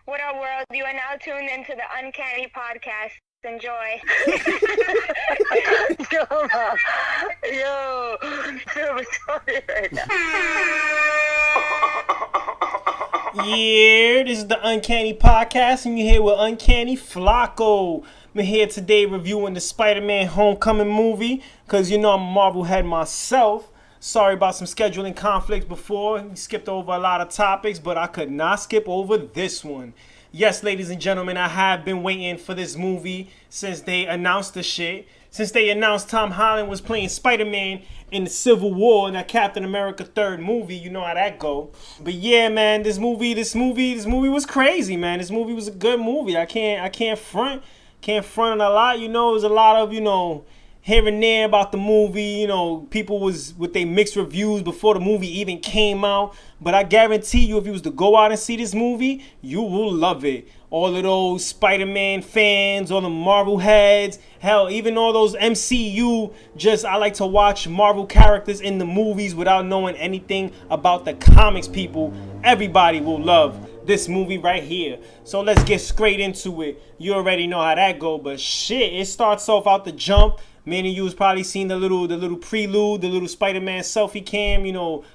What up, world? You are now tuned into the Uncanny podcast. Enjoy. Yo, feel retarded right now. Yeah, this is the Uncanny podcast, and you're here with Uncanny Flacco. I'm here today reviewing the Spider-Man Homecoming movie, because you know I'm a Marvel head myself. Sorry about some scheduling conflicts before. We skipped over a lot of topics, but I could not skip over this one. Yes, ladies and gentlemen, I have been waiting for this movie since they announced the shit. Since they announced Tom Holland was playing Spider-Man in the Civil War in that Captain America third movie, you know how that go. But yeah, man, this movie was crazy, man. This movie was a good movie. I can't front on a lot. You know, it was a lot of, here and there about the movie. People was with their mixed reviews before the movie even came out. But I guarantee you, if you was to go out and see this movie, you will love it. All of those Spider-Man fans, all the Marvel heads, hell, even all those MCU, I like to watch Marvel characters in the movies without knowing anything about the comics, people. Everybody will love this movie right here. So let's get straight into it. You already know how that go, but shit, it starts off out the jump. Many of you has probably seen the little prelude, the little Spider-Man selfie cam.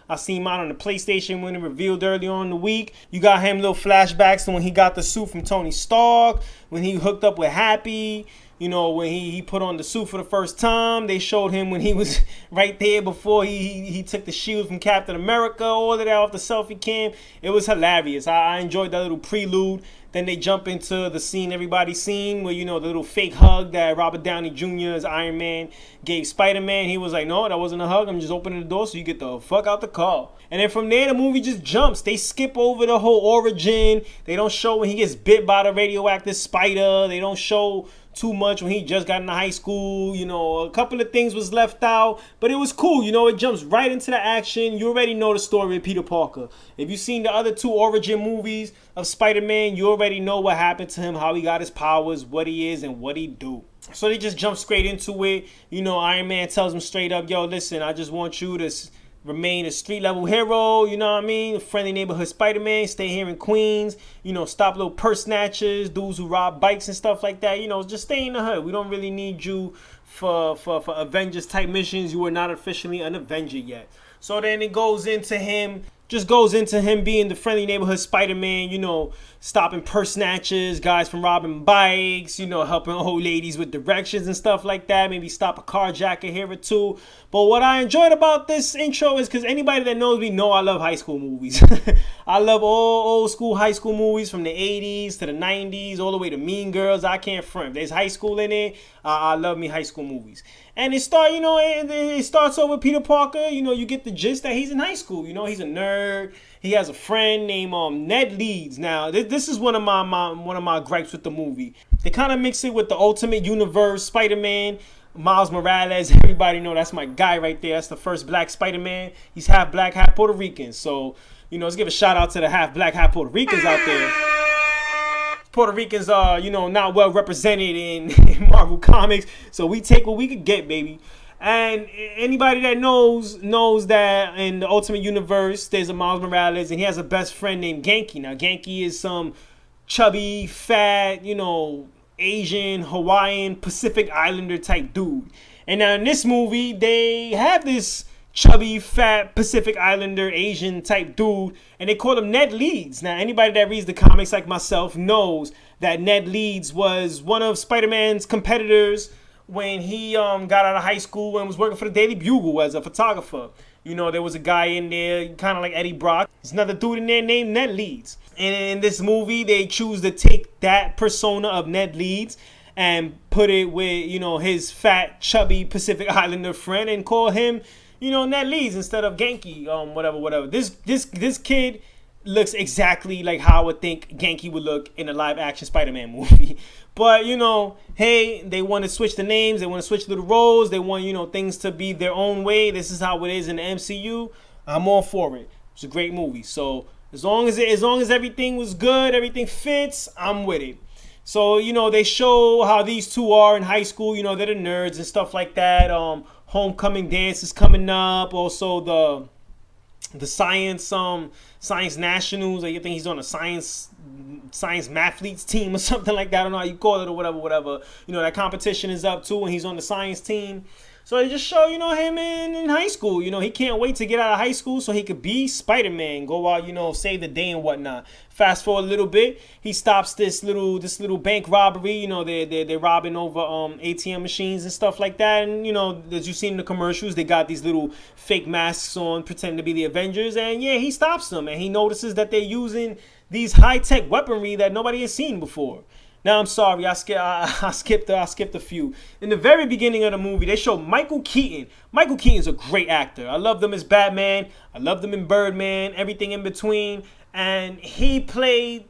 I seen mine on the PlayStation when it revealed early on in the week. You got him little flashbacks to when he got the suit from Tony Stark, when he hooked up with Happy. When he put on the suit for the first time. They showed him when he was right there before he took the shield from Captain America, all of that off the selfie cam. It was hilarious. I enjoyed that little prelude. Then they jump into the scene everybody's seen where, the little fake hug that Robert Downey Jr. as Iron Man gave Spider-Man. He was like, no, that wasn't a hug. I'm just opening the door so you get the fuck out the car. And then from there, the movie just jumps. They skip over the whole origin. They don't show when he gets bit by the radioactive spider. They don't show too much when he just got into high school. A couple of things was left out, but it was cool. It jumps right into the action. You already know the story of Peter Parker. If you've seen the other two origin movies of Spider-Man, you already know what happened to him, how he got his powers, what he is, and what he do. So they just jump straight into it. Iron Man tells him straight up, yo, listen, I just want you to remain a street level hero, you know what I mean? A friendly neighborhood Spider-Man, stay here in Queens, stop little purse snatchers, dudes who rob bikes and stuff like that, just stay in the hood. We don't really need you for Avengers type missions. You are not officially an Avenger yet. So then it goes into him being the friendly neighborhood Spider-Man, stopping purse snatchers, guys from robbing bikes, helping old ladies with directions and stuff like that. Maybe stop a carjacker here or two. But what I enjoyed about this intro is because anybody that knows me know I love high school movies. I love all old school high school movies from the 80s to the 90s, all the way to Mean Girls. I can't front. There's high school in it. I love me high school movies. And it starts off with Peter Parker. You get the gist that he's in high school. He's a nerd. He has a friend named Ned Leeds. Now, this is one of my gripes with the movie. They kind of mix it with the Ultimate Universe, Spider-Man, Miles Morales. Everybody know that's my guy right there. That's the first black Spider-Man. He's half black, half Puerto Rican. So, let's give a shout out to the half black, half Puerto Ricans out there. Puerto Ricans are, not well represented in Marvel Comics. So we take what we could get, baby. And anybody that knows that in the Ultimate Universe, there's a Miles Morales, and he has a best friend named Genki. Now, Genki is some chubby, fat, Asian, Hawaiian, Pacific Islander type dude. And now in this movie, they have this chubby, fat, Pacific Islander, Asian type dude, and they call him Ned Leeds. Now, anybody that reads the comics like myself knows that Ned Leeds was one of Spider-Man's competitors when he got out of high school and was working for the Daily Bugle as a photographer. There was a guy in there, kind of like Eddie Brock. There's another dude in there named Ned Leeds. And in this movie, they choose to take that persona of Ned Leeds and put it with, his fat, chubby Pacific Islander friend and call him, Ned Leeds instead of Genki, whatever. This kid looks exactly like how I would think Genki would look in a live-action Spider-Man movie. But, hey, they want to switch the names. They want to switch the roles. They want, things to be their own way. This is how it is in the MCU. I'm all for it. It's a great movie. So as long as everything was good, everything fits, I'm with it. So, they show how these two are in high school. They're the nerds and stuff like that. Homecoming dance is coming up. Also, the science nationals. I think he's on a science science mathletes team or something like that. I don't know how you call it or whatever. That competition is up too, and he's on the science team. So they just show, him in high school. He can't wait to get out of high school so he could be Spider-Man, go out, save the day and whatnot. Fast forward a little bit, he stops this little bank robbery. They're robbing over ATM machines and stuff like that. And as you've seen in the commercials, they got these little fake masks on, pretending to be the Avengers. And yeah, he stops them, and he notices that they're using these high-tech weaponry that nobody has seen before. Now, I'm sorry, I skipped a few. In the very beginning of the movie, they show Michael Keaton. Michael Keaton's a great actor. I loved him as Batman. I loved him in Birdman, everything in between. And he played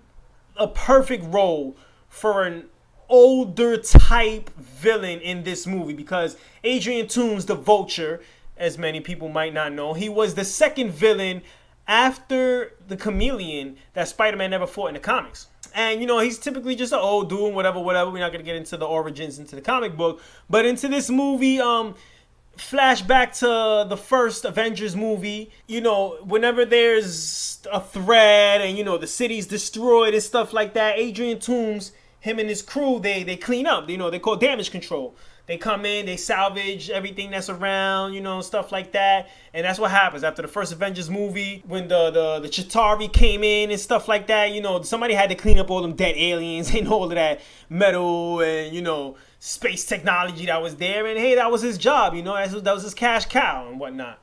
a perfect role for an older type villain in this movie, because Adrian Toomes, the Vulture, as many people might not know, he was the second villain after the Chameleon that Spider-Man never fought in the comics. And, he's typically just an old dude, whatever. We're not going to get into the origins into the comic book. But into this movie, flashback to the first Avengers movie, whenever there's a threat and, the city's destroyed and stuff like that, Adrian Toomes, him and his crew, they clean up. They call damage control. They come in, they salvage everything that's around, stuff like that. And that's what happens after the first Avengers movie, when the Chitauri came in and stuff like that. Somebody had to clean up all them dead aliens and all of that metal and, space technology that was there. And hey, that was his job, that was his cash cow and whatnot.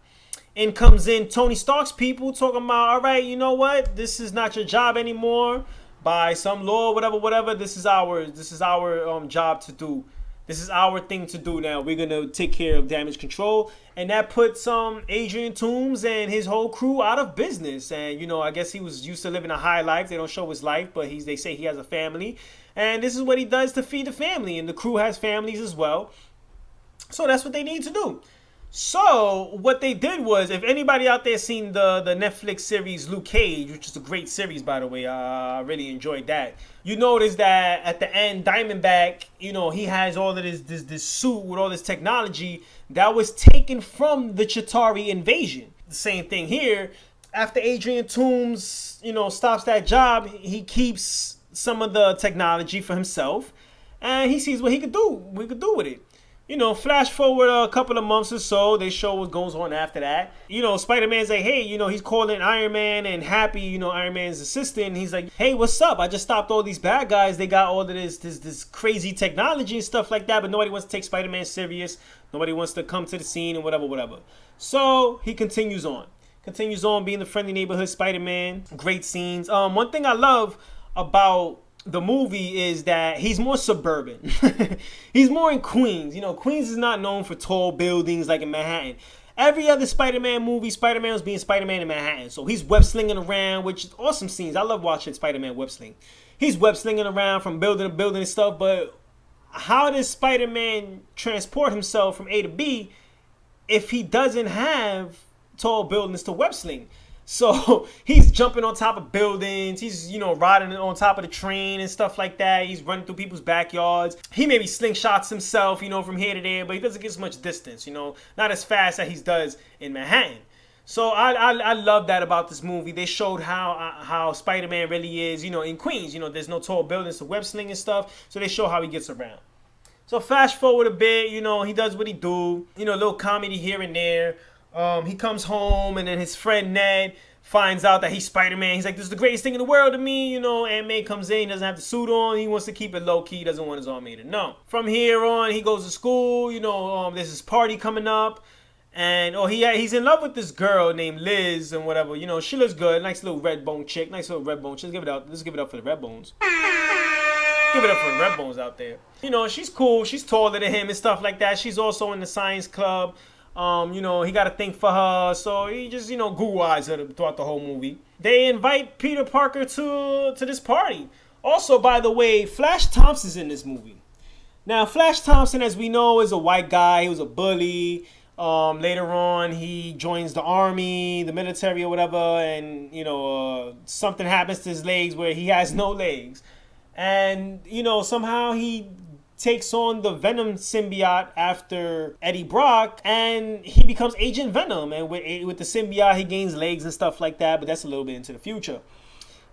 In comes in Tony Stark's people talking about, all right, you know what? This is not your job anymore. By some law, whatever. This is our job to do. This is our thing to do now. We're going to take care of damage control. And that puts Adrian Toomes and his whole crew out of business. And, I guess he was used to living a high life. They don't show his life, but they say he has a family. And this is what he does to feed the family. And the crew has families as well. So that's what they need to do. So what they did was, if anybody out there seen the Netflix series Luke Cage, which is a great series, by the way, I really enjoyed that. You notice that at the end, Diamondback, he has all of this suit with all this technology that was taken from the Chitauri invasion. The same thing here. After Adrian Toomes, stops that job, he keeps some of the technology for himself, and he sees what he could do. We could do with it. Flash forward a couple of months or so, they show what goes on after that. Spider-Man's like, hey, he's calling Iron Man and Happy, Iron Man's assistant. He's like, hey, what's up? I just stopped all these bad guys. They got all of this crazy technology and stuff like that, but nobody wants to take Spider-Man serious. Nobody wants to come to the scene and whatever. So he continues on being the friendly neighborhood Spider-Man. Great scenes. One thing I love about the movie is that he's more suburban. He's more in Queens. Queens is not known for tall buildings like in Manhattan. Every other Spider-Man movie, Spider-Man was being Spider-Man in Manhattan. So he's web-slinging around, which is awesome scenes. I love watching Spider-Man web-sling. He's web-slinging around from building to building and stuff, but how does Spider-Man transport himself from A to B if he doesn't have tall buildings to web-sling? So he's jumping on top of buildings. He's, riding on top of the train and stuff like that. He's running through people's backyards. He maybe slingshots himself, from here to there, but he doesn't get as much distance, not as fast as he does in Manhattan. So I love that about this movie. They showed how Spider-Man really is, in Queens. There's no tall buildings to web sling and stuff. So they show how he gets around. So flash forward a bit, he does what he do. A little comedy here and there. He comes home, and then his friend Ned finds out that he's Spider-Man. He's like, this is the greatest thing in the world to me. Aunt May comes in, he doesn't have the suit on. He wants to keep it low-key. He doesn't want his Aunt May to know. From here on, he goes to school. There's this party coming up. And, he's in love with this girl named Liz and whatever. She looks good. Nice little red bone chick. Let's give it up. Let's give it up for the red bones. Give it up for the red bones out there. She's cool. She's taller than him and stuff like that. She's also in the science club. He got a thing for her, so he just, Google-eyes her throughout the whole movie. They invite Peter Parker to this party. Also, by the way, Flash Thompson's in this movie. Now, Flash Thompson, as we know, is a white guy. He was a bully. Later on, he joins the army, the military or whatever, and, something happens to his legs where he has no legs. And, somehow he takes on the Venom symbiote after Eddie Brock, and he becomes Agent Venom. And with the symbiote, he gains legs and stuff like that, but that's a little bit into the future.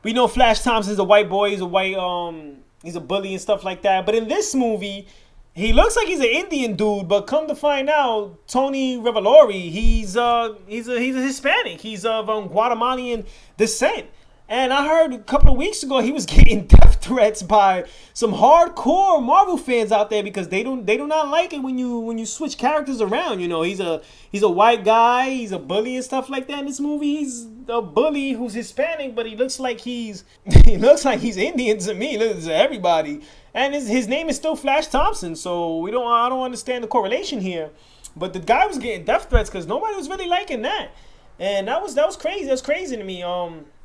We know Flash Thompson's a white boy. He's a bully and stuff like that. But in this movie, he looks like he's an Indian dude. But come to find out, Tony Revolori, he's a Hispanic. He's of Guatemalan descent. And I heard a couple of weeks ago he was getting death threats by some hardcore Marvel fans out there because they do not like it when you switch characters around. You know, he's a white guy, he's a bully and stuff like that. In this movie, he's a bully who's Hispanic, but he looks like he's Indian to me. Looks to everybody. And his name is still Flash Thompson, so I don't understand the correlation here. But the guy was getting death threats because nobody was really liking that. And that was crazy. That was crazy to me.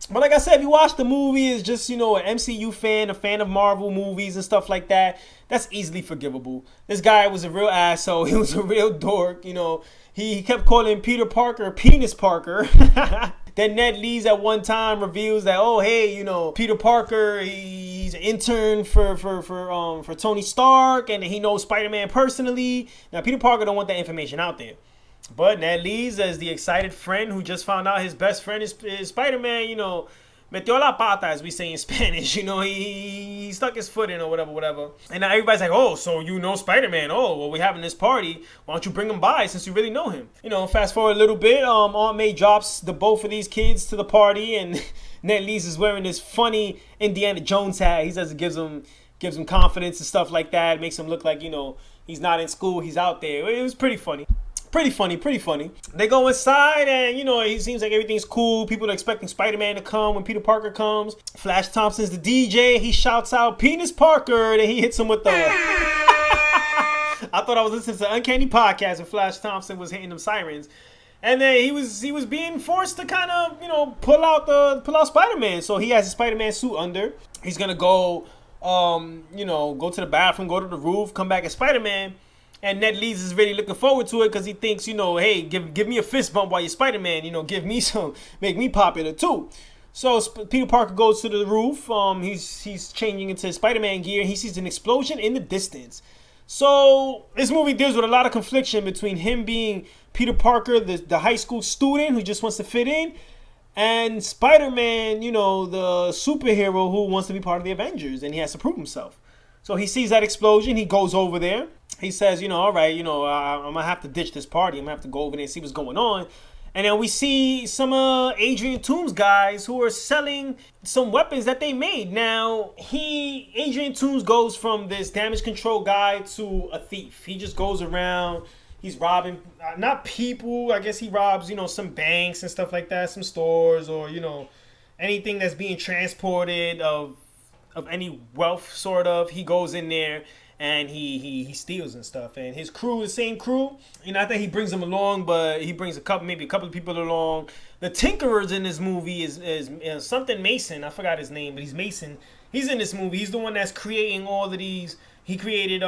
But like I said, if you watch the movie, it's just, an MCU fan, a fan of Marvel movies and stuff like that. That's easily forgivable. This guy was a real asshole. He was a real dork. He kept calling Peter Parker Penis Parker. Then Ned Leeds at one time reveals that, oh, hey, Peter Parker, he's an intern for Tony Stark, and he knows Spider-Man personally. Now, Peter Parker don't want that information out there. But Ned Leeds, as the excited friend who just found out his best friend is Spider-Man, metió la pata, as we say in Spanish. He stuck his foot in or whatever. And now everybody's like, oh, so you know Spider-Man. Oh, well, we're having this party. Why don't you bring him by since you really know him? Fast forward a little bit. Aunt May drops the both of these kids to the party, and Ned Leeds is wearing this funny Indiana Jones hat. He says it gives him confidence and stuff like that. It makes him look like, he's not in school. He's out there. It was pretty funny. Pretty funny. They go inside and, it seems like everything's cool. People are expecting Spider-Man to come when Peter Parker comes. Flash Thompson's the DJ. He shouts out, Penis Parker, and he hits him with the... I thought I was listening to Uncanny Podcast and Flash Thompson was hitting them sirens. And then he was being forced to kind of, pull out Spider-Man. So he has a Spider-Man suit under. He's going to go, go to the bathroom, go to the roof, come back as Spider-Man. And Ned Leeds is really looking forward to it because he thinks, hey, give me a fist bump while you're Spider-Man. Give me some, make me popular too. So Peter Parker goes to the roof. He's changing into his Spider-Man gear. And he sees an explosion in the distance. So this movie deals with a lot of confliction between him being Peter Parker, the high school student who just wants to fit in, and Spider-Man, the superhero who wants to be part of the Avengers, and he has to prove himself. So he sees that explosion. He goes over there. He says, all right, I'm going to have to ditch this party. I'm going to have to go over there and see what's going on. And then we see some Adrian Toomes guys who are selling some weapons that they made. Now, Adrian Toomes goes from this damage control guy to a thief. He just goes around. He's robbing, not people. I guess he robs, some banks and stuff like that, some stores or, anything that's being transported of any wealth, sort of. He goes in there and he steals and stuff. And his crew, the same crew, I think he brings them along, but he brings maybe a couple of people along. The Tinkerers in this movie is something Mason. I forgot his name, but he's Mason. He's in this movie. He's the one that's creating all of these. He created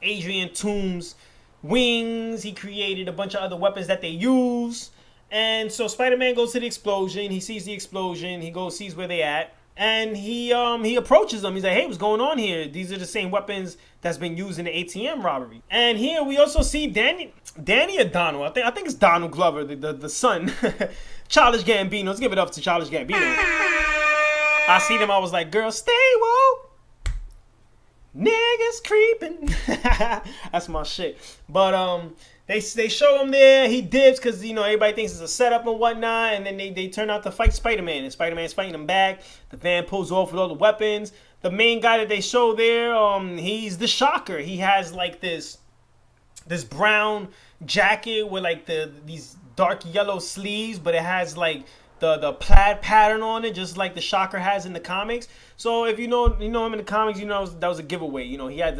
Adrian Toomes' wings. He created a bunch of other weapons that they use. And so Spider-Man goes to the explosion. He sees the explosion. He goes, sees where they at. And he approaches them. He's like, hey, what's going on here? These are the same weapons that's been used in the ATM robbery. And here we also see Danny or Donald. I think it's Donald Glover, the son. Childish Gambino. Let's give it up to Childish Gambino. I seen him. I was like, girl, stay woke. Niggas creeping. That's my shit. But they show him there. He dips because everybody thinks it's a setup and whatnot. And then they turn out to fight Spider-Man, and Spider-Man's fighting them back. The van pulls off with all the weapons. The main guy that they show there, he's the Shocker. He has like this brown jacket with like these dark yellow sleeves, but it has like the plaid pattern on it, just like the Shocker has in the comics. So if you know him in the comics, that was a giveaway. He had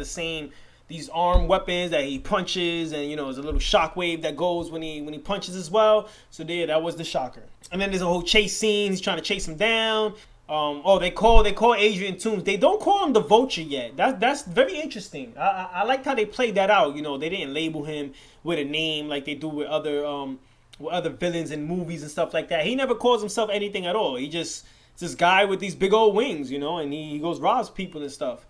these armed weapons that he punches, and there's a little shockwave that goes when he punches as well. So there, that was the Shocker. And then there's a whole chase scene. He's trying to chase him down. They call Adrian Toomes. They don't call him the Vulture yet. That's very interesting. I liked how they played that out. They didn't label him with a name like they do with other villains in movies and stuff like that. He never calls himself anything at all. It's this guy with these big old wings, and he goes robs people and stuff.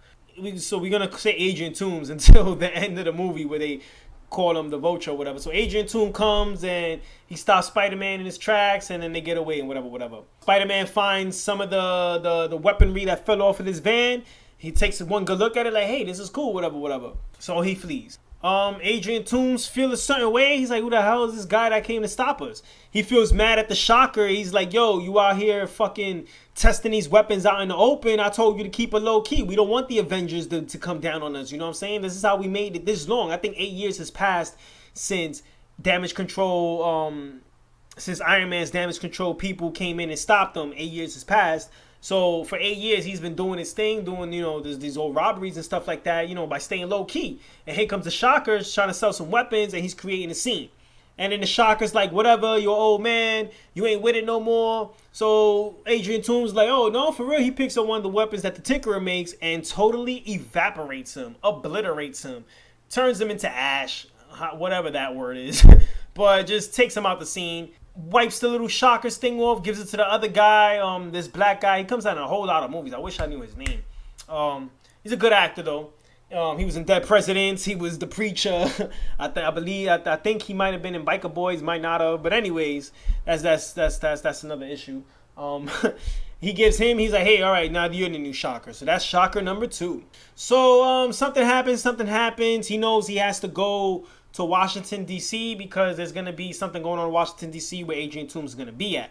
So we're gonna say Adrian Toomes until the end of the movie where they call him the Vulture or whatever. So Adrian Toome comes and he stops Spider-Man in his tracks, and then they get away and whatever. Spider-Man finds some of the weaponry that fell off of this van. He takes one good look at it like, hey, this is cool, whatever. So he flees. Adrian Toomes feels a certain way. He's like, who the hell is this guy that came to stop us? He feels mad at the Shocker. He's like, yo, you out here fucking testing these weapons out in the open. I told you to keep it low key. We don't want the Avengers to come down on us. You know what I'm saying? This is how we made it this long. I think 8 years has passed since Damage Control, since Iron Man's Damage Control people came in and stopped them. 8 years has passed. So for 8 years, he's been doing his thing, doing, these old robberies and stuff like that, by staying low key. And here comes the Shockers trying to sell some weapons, and he's creating a scene. And then the Shockers like, whatever, you're an old man, you ain't with it no more. So Adrian Toomes like, oh, no, for real. He picks up one of the weapons that the Tinkerer makes and totally evaporates him, obliterates him, turns him into ash, whatever that word is. But just takes him out the scene. Wipes the little Shockers thing off, gives it to the other guy, this black guy. He comes out in a whole lot of movies. I wish I knew his name. He's a good actor though. He was in Dead Presidents. He was the preacher. I think he might have been in Biker Boys, might not have. But anyways, that's another issue. He gives him. He's like, hey, all right, now you're the new Shocker. So that's Shocker number 2. So something happens. He knows he has to go to Washington, D.C. because there's going to be something going on in Washington, D.C. where Adrian Toomes is going to be at.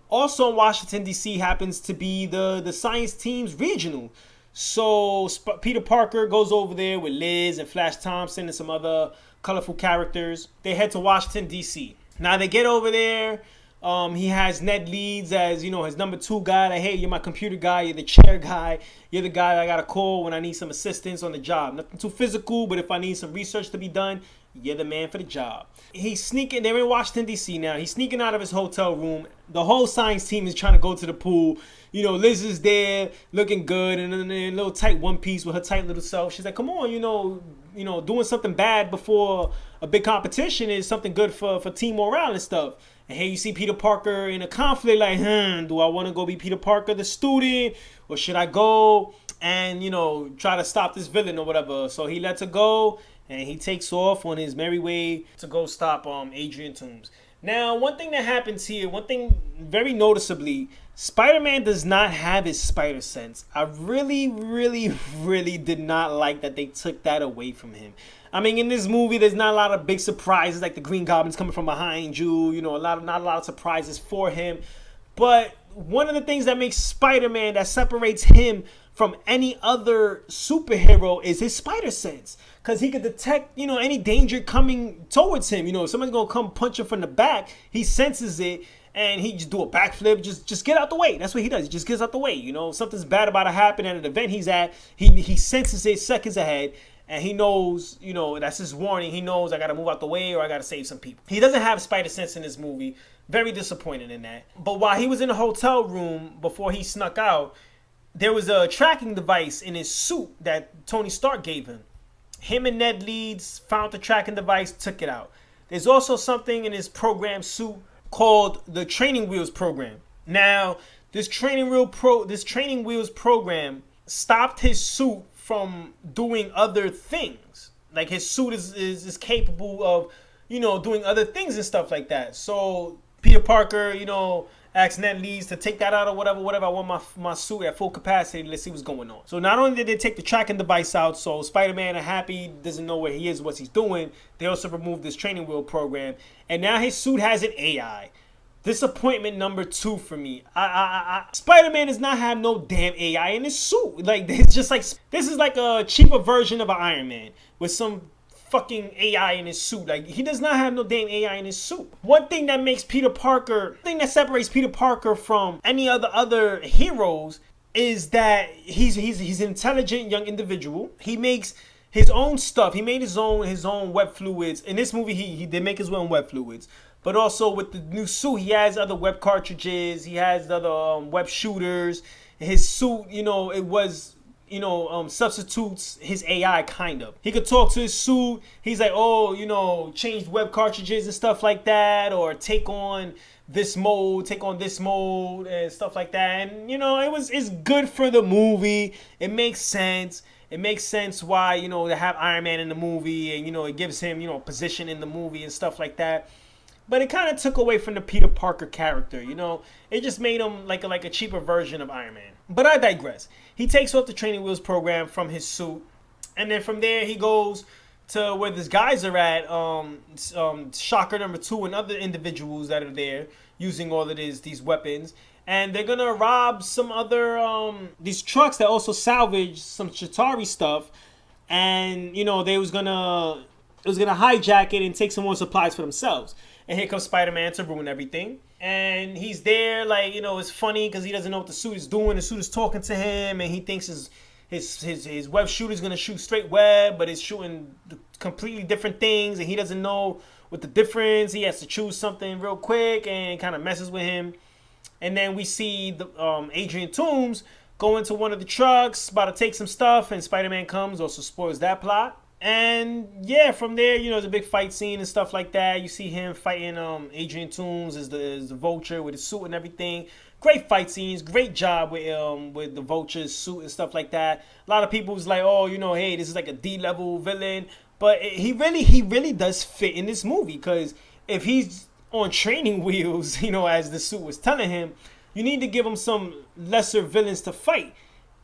Also in Washington, D.C. happens to be the science team's regional. So Peter Parker goes over there with Liz and Flash Thompson and some other colorful characters. They head to Washington, D.C. Now they get over there. He has Ned Leeds as, his number 2 guy. Like, hey, you're my computer guy. You're the chair guy. You're the guy that I got to call when I need some assistance on the job. Nothing too physical, but if I need some research to be done, you're the man for the job. He's sneaking. They're in Washington, D.C. now. He's sneaking out of his hotel room. The whole science team is trying to go to the pool. Liz is there looking good and in a little tight one piece with her tight little self. She's like, come on, doing something bad before a big competition is something good for team morale and stuff. And here you see Peter Parker in a conflict like, do I want to go be Peter Parker, the student, or should I go and, try to stop this villain or whatever? So he lets her go and he takes off on his merry way to go stop Adrian Toomes. Now, one thing that happens here, one thing very noticeably, Spider-Man does not have his spider sense. I really, really, really did not like that they took that away from him. I mean, in this movie, there's not a lot of big surprises like the Green Goblin's coming from behind you. Not a lot of surprises for him. But one of the things that makes Spider-Man, that separates him from any other superhero, is his spider sense. Because he could detect, any danger coming towards him. If somebody's going to come punch him from the back, he senses it. And he just do a backflip, just get out the way. That's what he does. He just gets out the way. Something's bad about to happen at an event he's at. He senses it seconds ahead. And he knows, that's his warning. He knows I got to move out the way or I got to save some people. He doesn't have spider sense in this movie. Very disappointed in that. But while he was in the hotel room before he snuck out, there was a tracking device in his suit that Tony Stark gave him. Him and Ned Leeds found the tracking device, took it out. There's also something in his program suit called the Training Wheels program. Now, this Training Wheels program stopped his suit from doing other things. Like his suit is capable of, doing other things and stuff like that. So Peter Parker, asked Ned Leeds to take that out or whatever. I want my suit at full capacity. Let's see what's going on. So not only did they take the tracking device out, so Spider-Man are happy, doesn't know where he is, what he's doing. They also removed this training wheel program. And now his suit has an AI. Disappointment number 2 for me. Spider-Man does not have no damn AI in his suit. Like, it's just like, this is like a cheaper version of an Iron Man with some fucking AI in his suit. Like, he does not have no damn AI in his suit. One thing that separates Peter Parker from any other heroes is that he's an intelligent young individual. He makes his own stuff. He made his own web fluids. In this movie, he did make his own web fluids. But also with the new suit, he has other web cartridges. He has other web shooters. His suit, it was, substitutes his AI kind of. He could talk to his suit. He's like, change web cartridges and stuff like that, or take on this mode, and stuff like that. And it's good for the movie. It makes sense. It makes sense why, to have Iron Man in the movie, and, it gives him, position in the movie and stuff like that. But it kind of took away from the Peter Parker character, It just made him like a cheaper version of Iron Man. But I digress. He takes off the training wheels program from his suit. And then from there, he goes to where these guys are at, Shocker number 2 and other individuals that are there using all of these weapons. And they're gonna rob some other these trucks that also salvage some Chitauri stuff, and they was gonna hijack it and take some more supplies for themselves. And here comes Spider-Man to ruin everything. And he's there, like, it's funny because he doesn't know what the suit is doing. The suit is talking to him, and he thinks his web shooter is gonna shoot straight web, but it's shooting completely different things, and he doesn't know what the difference. He has to choose something real quick, and kind of messes with him. And then we see the Adrian Toomes go into one of the trucks, about to take some stuff, and Spider-Man comes, also spoils that plot. And yeah, from there, there's a big fight scene and stuff like that. You see him fighting Adrian Toomes as the Vulture with his suit and everything. Great fight scenes, great job with the Vulture's suit and stuff like that. A lot of people was like, oh, hey, this is like a D-level villain. But he really does fit in this movie, because if he's on training wheels, as the suit was telling him, you need to give him some lesser villains to fight.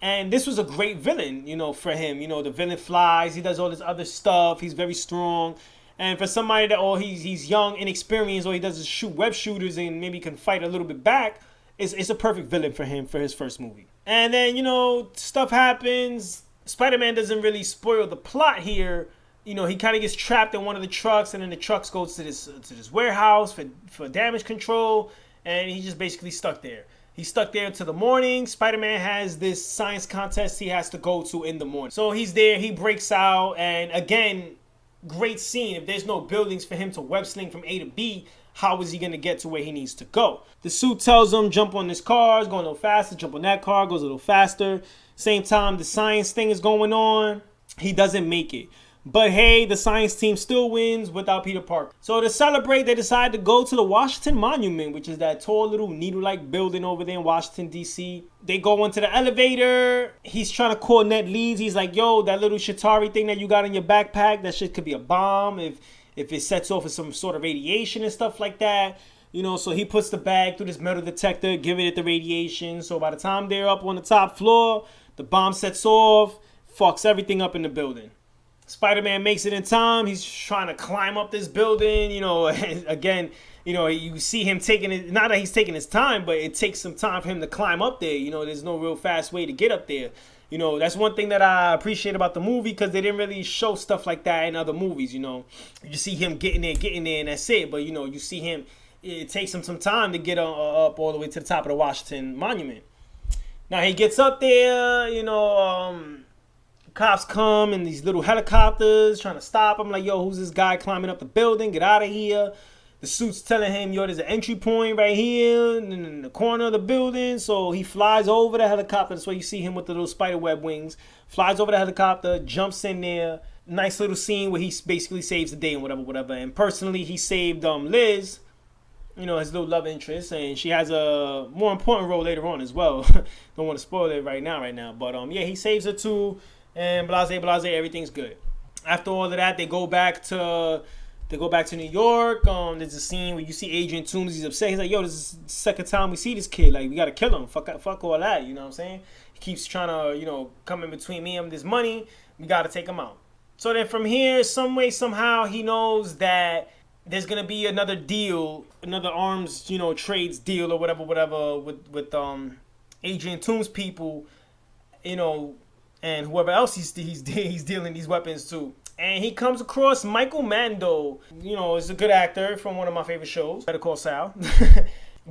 And this was a great villain, for him. The villain flies, he does all this other stuff, he's very strong. And for somebody that, he's young, inexperienced, all he does is shoot web shooters and maybe can fight a little bit back, it's a perfect villain for him for his first movie. And then, stuff happens. Spider-Man doesn't really spoil the plot here. He kind of gets trapped in one of the trucks, and then the trucks goes to this warehouse for damage control, and he's just basically stuck there. He's stuck there until the morning. Spider-Man has this science contest he has to go to in the morning. So he's there, he breaks out, and again, great scene. If there's no buildings for him to web sling from A to B, how is he going to get to where he needs to go? The suit tells him, jump on this car, it's going a little faster, jump on that car, goes a little faster. Same time, the science thing is going on. He doesn't make it. But hey, the science team still wins without Peter Parker. So to celebrate, they decide to go to the Washington Monument, which is that tall little needle-like building over there in Washington, D.C. They go into the elevator. He's trying to call Ned Leeds. He's like, yo, that little Chitauri thing that you got in your backpack, that shit could be a bomb if it sets off with some sort of radiation and stuff like that. So he puts the bag through this metal detector, giving it the radiation. So by the time they're up on the top floor, the bomb sets off, fucks everything up in the building. Spider-Man makes it in time. He's trying to climb up this building, again, you see him taking it, not that he's taking his time, but it takes some time for him to climb up there. There's no real fast way to get up there. That's one thing that I appreciate about the movie, because they didn't really show stuff like that in other movies. You see him getting there, and that's it. But, you see him, it takes him some time to get up all the way to the top of the Washington Monument. Now he gets up there, cops come in these little helicopters trying to stop him. Like, yo, who's this guy climbing up the building? Get out of here. The suit's telling him, yo, there's an entry point right here in the corner of the building. So he flies over the helicopter. That's why you see him with the little spiderweb wings. Flies over the helicopter, jumps in there. Nice little scene where he basically saves the day and whatever. And personally, he saved Liz, his little love interest. And she has a more important role later on as well. Don't want to spoil it right now. But yeah, he saves her too. And blase, everything's good. After all of that, they go back to New York. There's a scene where you see Adrian Toomes. He's upset. He's like, yo, this is the second time we see this kid. Like, we got to kill him. Fuck all that. You know what I'm saying? He keeps trying to, come in between me and this money. We got to take him out. So then from here, some way, somehow, he knows that there's going to be another deal, another arms, trades deal or whatever, with Adrian Toomes people, and whoever else he's dealing these weapons to. And he comes across Michael Mando. Is a good actor from one of my favorite shows, Better Call Saul.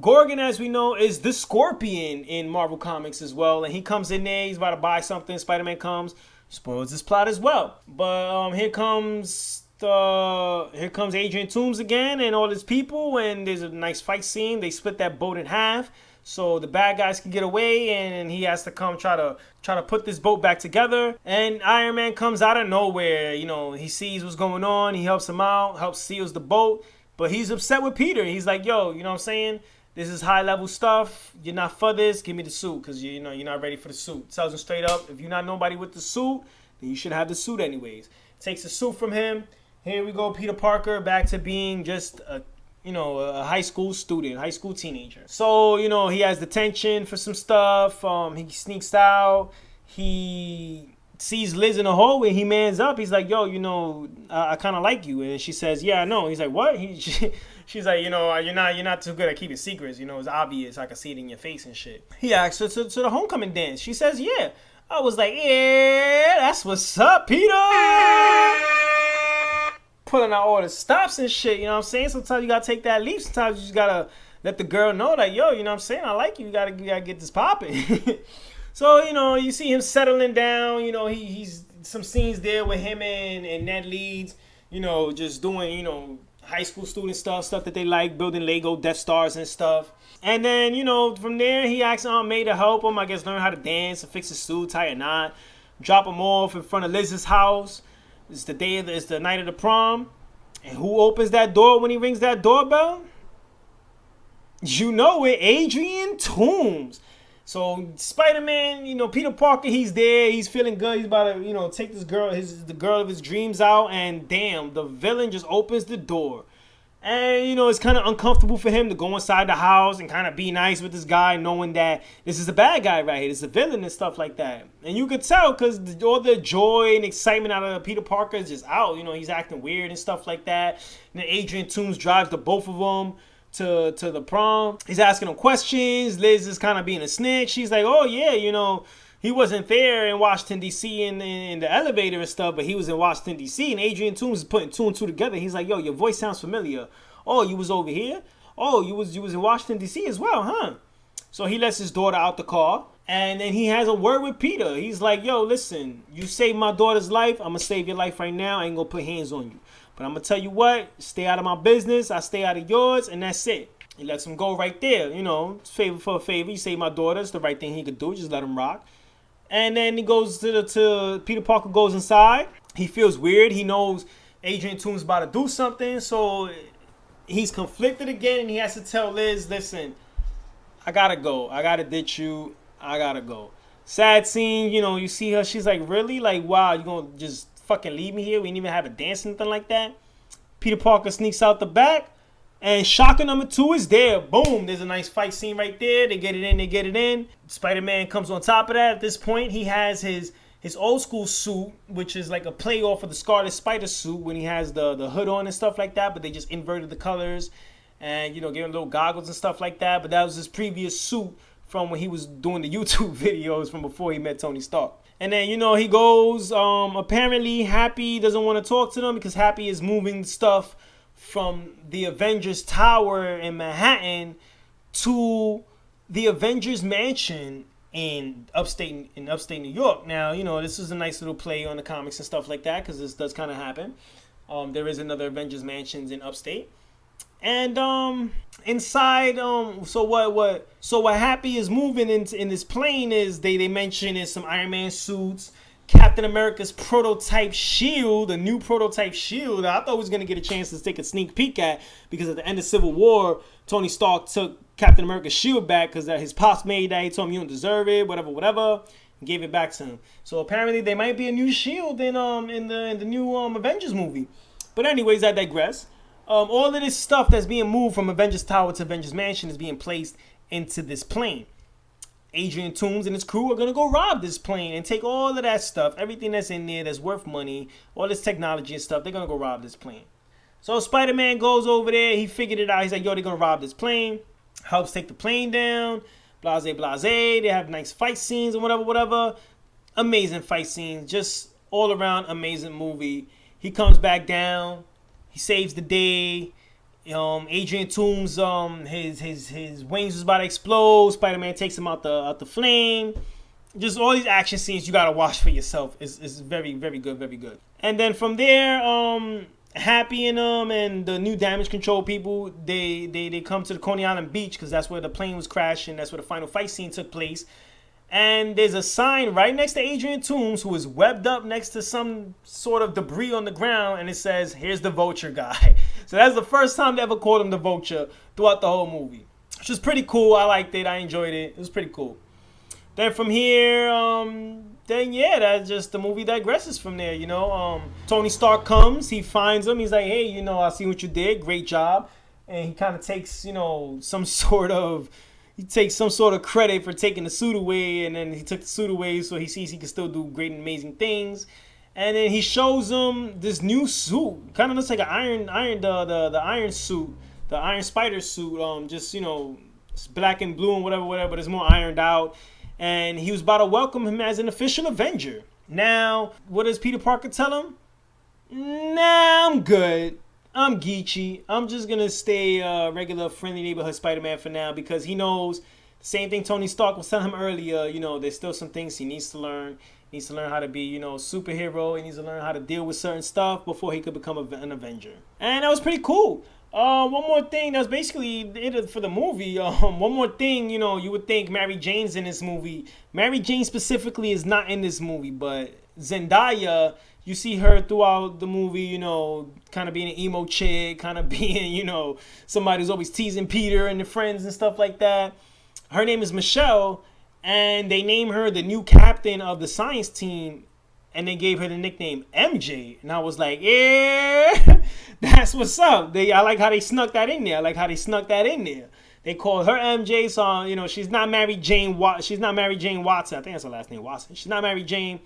Gorgon, as we know, is the Scorpion in Marvel Comics as well. And he comes in there, he's about to buy something. Spider-Man comes, spoils his plot as well. But here comes Adrian Toomes again and all his people. And there's a nice fight scene. They split that boat in half, so the bad guys can get away, and he has to come try to put this boat back together. And Iron Man comes out of nowhere. He sees what's going on. He helps him out, helps seals the boat. But he's upset with Peter. He's like, yo, you know what I'm saying? This is high level stuff. You're not for this. Give me the suit, because you're not ready for the suit. Tells him straight up, if you're not nobody with the suit, then you should have the suit anyways. Takes the suit from him. Here we go, Peter Parker back to being just a high school student, high school teenager. So, he has detention for some stuff. He sneaks out. He sees Liz in the hallway. He mans up. He's like, yo, I kind of like you. And she says, yeah, I know. He's like, what? She's like, you're not too good at keeping secrets. It's obvious. I can see it in your face and shit. He asks her to the homecoming dance. She says, yeah. I was like, yeah, that's what's up, Peter. Pulling out all the stops and shit, you know what I'm saying? Sometimes you gotta take that leap. Sometimes you just gotta let the girl know that, yo, you know what I'm saying? I like you. You gotta get this popping. So, you see him settling down. He's some scenes there with him and Ned Leeds, just doing, high school student stuff that they like, building Lego Death Stars and stuff. And then, from there, he asks Aunt May to help him, I guess, learn how to dance, to fix his suit, tie a knot, drop him off in front of Liz's house. It's the night of the prom. And who opens that door when he rings that doorbell? You know it, Adrian Toomes. So Spider-Man, Peter Parker, he's there. He's feeling good. He's about to, take this girl, the girl of his dreams out. And damn, the villain just opens the door. And, it's kind of uncomfortable for him to go inside the house and kind of be nice with this guy, knowing that this is a bad guy right here. This is a villain and stuff like that. And you could tell because all the joy and excitement out of Peter Parker is just out. He's acting weird and stuff like that. And then Adrian Toomes drives the both of them to the prom. He's asking them questions. Liz is kind of being a snitch. She's like, oh, yeah, he wasn't there in Washington, D.C. in the elevator and stuff, but he was in Washington, D.C. And Adrian Toomes is putting two and two together. He's like, yo, your voice sounds familiar. Oh, you was over here? Oh, you was in Washington, D.C. as well, huh? So he lets his daughter out the car. And then he has a word with Peter. He's like, yo, listen, you saved my daughter's life. I'm going to save your life right now. I ain't going to put hands on you. But I'm going to tell you what, stay out of my business. I stay out of yours, and that's it. He lets him go right there. Favor for a favor. You save my daughter. It's the right thing he could do. Just let him rock. And then he goes to Peter Parker goes inside. He feels weird. He knows Adrian Toomes about to do something. So he's conflicted again, and he has to tell Liz, listen, I got to go. I got to ditch you. I got to go. Sad scene. You see her. She's like, really? Like, wow, you going to just fucking leave me here? We didn't even have a dance or anything like that. Peter Parker sneaks out the back. And shocker number 2 is there. Boom. There's a nice fight scene right there. They get it in. Spider-Man comes on top of that. At this point, he has his old school suit, which is like a play off of the Scarlet Spider suit when he has the hood on and stuff like that. But they just inverted the colors and, gave him little goggles and stuff like that. But that was his previous suit from when he was doing the YouTube videos from before he met Tony Stark. And then, he goes, apparently Happy doesn't want to talk to them because Happy is moving stuff from the Avengers Tower in Manhattan to the Avengers Mansion in upstate New York. Now, this is a nice little play on the comics and stuff like that because this does kind of happen. There is another Avengers Mansions in upstate. And inside, so what Happy is moving in this plane is they mention is some Iron Man suits, Captain America's prototype shield, a new prototype shield. I thought we was going to get a chance to take a sneak peek at because at the end of Civil War, Tony Stark took Captain America's shield back because his pops made that. He told him you don't deserve it, whatever, and gave it back to him. So apparently there might be a new shield in the new Avengers movie. But anyways, I digress. All of this stuff that's being moved from Avengers Tower to Avengers Mansion is being placed into this plane. Adrian Toomes and his crew are going to go rob this plane and take all of that stuff, everything that's in there that's worth money, all this technology and stuff. They're going to go rob this plane. So Spider-Man goes over there. He figured it out. He's like, yo, they're going to rob this plane. Helps take the plane down. Blase. They have nice fight scenes and whatever. Amazing fight scenes. Just all around amazing movie. He comes back down. He saves the day. Adrian Toomes, his wings was about to explode. Spider-Man takes him out the flame. Just all these action scenes you gotta watch for yourself. Is very, very good, very good. And then from there, Happy and the new damage control people, they come to the Coney Island beach because that's where the plane was crashing. That's where the final fight scene took place. And there's a sign right next to Adrian Toomes who is webbed up next to some sort of debris on the ground, and it says, here's the Vulture guy. So that's the first time they ever called him the Vulture throughout the whole movie, which was pretty cool. I liked it. I enjoyed it. It was pretty cool. Then from here, then yeah, that's just the movie digresses from there. Tony Stark comes, he finds him, he's like, hey, I see what you did, great job, and he kind of takes he takes some sort of credit for taking the suit away, and then he took the suit away, so he sees he can still do great and amazing things. And then he shows him this new suit, kind of looks like an the Iron suit, the Iron Spider suit. It's black and blue and whatever, but it's more ironed out. And he was about to welcome him as an official Avenger. Now, what does Peter Parker tell him? Nah, I'm good. I'm Geechee. I'm just going to stay regular friendly neighborhood Spider-Man for now, because he knows the same thing Tony Stark was telling him earlier. There's still some things he needs to learn. He needs to learn how to be, superhero. He needs to learn how to deal with certain stuff before he could become an Avenger. And that was pretty cool. One more thing, that's basically it for the movie. One more thing, you would think Mary Jane's in this movie. Mary Jane specifically is not in this movie, but Zendaya, you see her throughout the movie, kind of being an emo chick, kind of being, somebody who's always teasing Peter and the friends and stuff like that. Her name is Michelle, and they name her the new captain of the science team, and they gave her the nickname MJ. And I was like, yeah, that's what's up. I like how they snuck that in there. They called her MJ, so she's not Mary Jane. She's not Mary Jane Watson. I think that's her last name, Watson. She's not Mary Jane,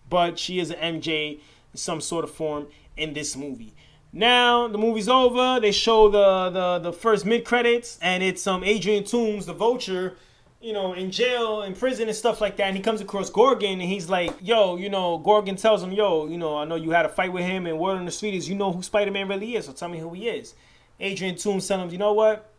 but she is an MJ in some sort of form in this movie. Now the movie's over. They show the first mid credits, and it's Adrian Toomes, the Vulture, in jail, in prison and stuff like that. And he comes across Gorgon, and he's like, yo, Gorgon tells him, yo, I know you had a fight with him, and word on the street is you know who Spider-Man really is, so tell me who he is. Adrian Toomes tells him, you know what?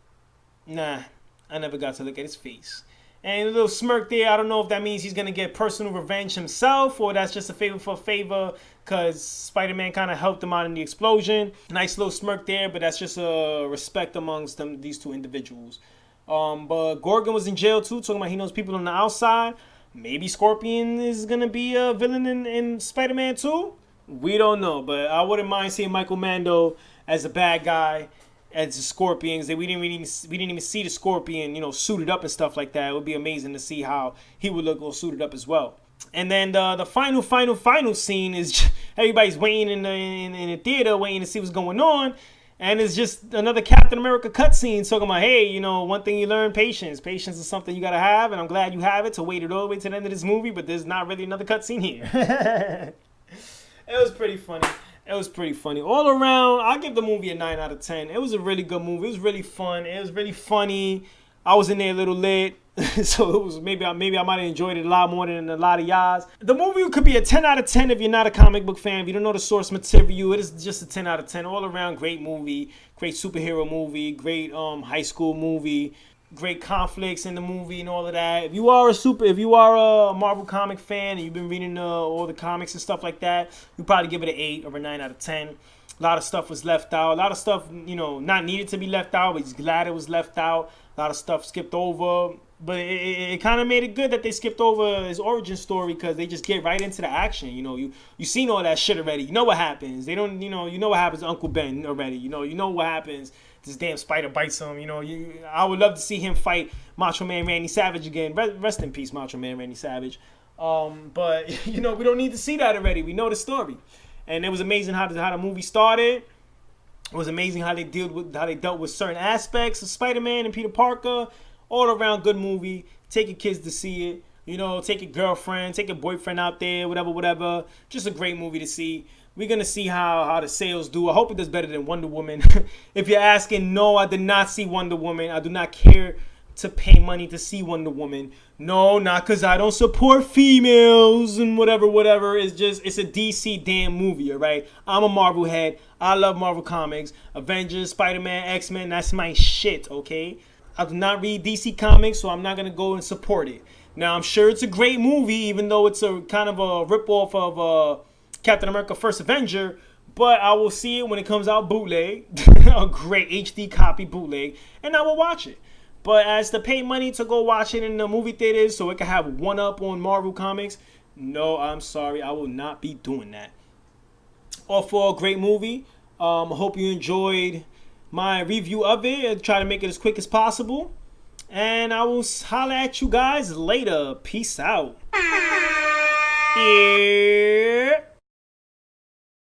Nah, I never got to look at his face. And a little smirk there. I don't know if that means he's going to get personal revenge himself, or that's just a favor for a favor because Spider-Man kind of helped him out in the explosion. Nice little smirk there, but that's just a respect amongst these two individuals. But Gorgon was in jail too, talking about he knows people on the outside. Maybe Scorpion is going to be a villain in Spider-Man 2. We don't know, but I wouldn't mind seeing Michael Mando as a bad guy, as the Scorpions. We didn't even see the Scorpion, suited up and stuff like that. It would be amazing to see how he would look all suited up as well. And then the final scene is everybody's waiting in the theater, waiting to see what's going on. And it's just another Captain America cutscene talking about, hey, one thing you learn, patience. Patience is something you got to have, and I'm glad you have it to wait it all the way to the end of this movie, but there's not really another cutscene here. It was pretty funny. All around, I'll give the movie a 9 out of 10. It was a really good movie. It was really fun. It was really funny. I was in there a little lit. So it was maybe I might have enjoyed it a lot more than a lot of y'all. The movie could be a 10 out of 10 if you're not a comic book fan. If you don't know the source material, it is just a 10 out of 10. All around great movie, great superhero movie, great high school movie, great conflicts in the movie and all of that. If you are a Marvel comic fan and you've been reading all the comics and stuff like that, you probably give it an 8 or a 9 out of 10. A lot of stuff was left out. A lot of stuff, not needed to be left out, but he's glad it was left out. A lot of stuff skipped over. But it kind of made it good that they skipped over his origin story because they just get right into the action. You seen all that shit already. You know what happens. They don't, you know what happens to Uncle Ben already. You know what happens. This damn spider bites him. I would love to see him fight Macho Man Randy Savage again. Rest in peace, Macho Man Randy Savage. But we don't need to see that already. We know the story, and it was amazing how the movie started. It was amazing how they dealt with certain aspects of Spider-Man and Peter Parker. All around good movie. Take your kids to see it. Take your girlfriend, take your boyfriend out there, whatever. Just a great movie to see. We're going to see how the sales do. I hope it does better than Wonder Woman. If you're asking, no, I did not see Wonder Woman. I do not care to pay money to see Wonder Woman. No, not because I don't support females and whatever. It's a DC damn movie, all right? I'm a Marvel head. I love Marvel comics. Avengers, Spider-Man, X-Men, that's my shit, okay? I do not read DC Comics, so I'm not going to go and support it. Now, I'm sure it's a great movie, even though it's a kind of a ripoff of Captain America First Avenger, but I will see it when it comes out bootleg, a great HD copy bootleg, and I will watch it. But as to pay money to go watch it in the movie theaters so it can have one up on Marvel Comics, no, I'm sorry, I will not be doing that. All for a great movie. I hope you enjoyed my review of it and try to make it as quick as possible. And I will holler at you guys later. Peace out. Yeah.